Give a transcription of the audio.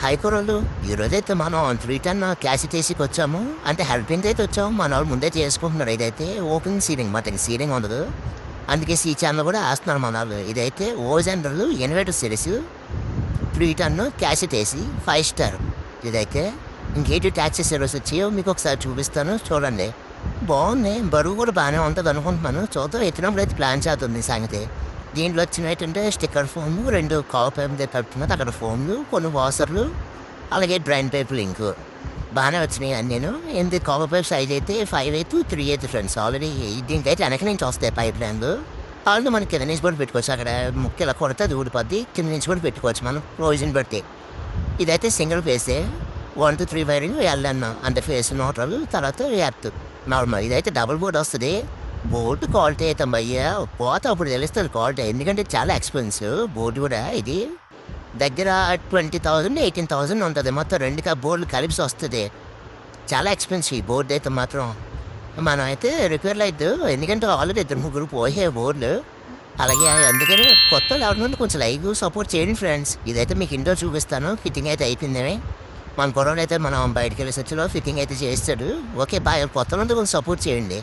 హైకూరలు ఈరోజైతే మనం 310 క్యాసెట్ వేసికి వచ్చాము. అంటే హెల్పింగ్ అయితే వచ్చాము. మన వాళ్ళు ముందే చేసుకుంటున్నారు. ఇదైతే ఓపెన్ సీలింగ్ మాట, సీలింగ్ ఉండదు. అందుకే సీ ఛానల్ కూడా వేస్తున్నారు మన వాళ్ళు. ఇదైతే ఓజెండర్లు ఇన్వర్టర్ సిరీస్ 310 క్యాసెట్ వేసి 5 స్టార్. ఇదైతే ఇంకేంటి ట్యాక్సెస్ ఈరోజు వచ్చాయో మీకు ఒకసారి చూపిస్తాను, చూడండి. బాగుంది, బరువు కూడా బాగానే ఉంటుంది అనుకుంటున్నాను. చూద్దాం, ఎత్తినప్పుడు అయితే ప్లాన్ చేస్తుంది ఈ సంగతి. దీంట్లో వచ్చినట్టంటే స్టిక్కర్ ఫోన్లు 2 కాల్ పైప్ పెడుతున్నది, అక్కడ ఫోన్లు, కొన్ని వాషర్లు, అలాగే డ్రైన్ పైపులు ఇంకో బాగానే వచ్చినాయి అని నేను. ఏంటి కాల్ పైప్ సైజ్ అయితే 5'8", 3'8" ఫ్రెండ్స్. ఆల్రెడీ దీనికైతే వెనక నుంచి వస్తాయి పైప్ లైన్లు. ఆల్రెడీ మనకి కింద నుంచి కూడా పెట్టుకోవచ్చు. అక్కడ ముక్క ఇలా కొడితే అది ఊడిపోద్ది, కింద నుంచి కూడా పెట్టుకోవచ్చు మనం రోజుని బట్టి. ఇదైతే సింగిల్ ఫేసే, 1 to 3 వైరింగ్ వెళ్ళాను. అంటే ఫేస్ నోటర్లు, తర్వాత ఎర్త్ నార్మల్. ఇదైతే డబుల్ బోర్డ్ వస్తుంది. బోర్డు క్వాలిటీ అయితే భయ్యా పోత అప్పుడు తెలుస్తుంది క్వాలిటీ, ఎందుకంటే చాలా ఎక్స్పెన్సివ్ బోర్డు కూడా. ఇది దగ్గర 20,000, 18,000 ఉంటుంది మొత్తం. 2 బోర్డులు కలిపి వస్తుంది. చాలా ఎక్స్పెన్సివ్ బోర్డు అయితే మాత్రం. మనం అయితే రిపేర్లు అయితే, ఎందుకంటే ఆల్రెడీ 2-3 పోయే బోర్డులు. అలాగే అందుకని కొత్త లెవెల్ నుండి కొంచెం లైవ్ సపోర్ట్ చేయండి ఫ్రెండ్స్. ఇదైతే మీకు ఇండోర్ చూపిస్తాను. ఫిట్టింగ్ అయితే అయిపోయిందేమే. మన పొడవులు అయితే మనం బయటకు వెళ్ళి వచ్చేలో ఫిట్టింగ్ అయితే చేస్తాడు. Okay boy. కొత్త నుండి కొంచెం సపోర్ట్ చేయండి.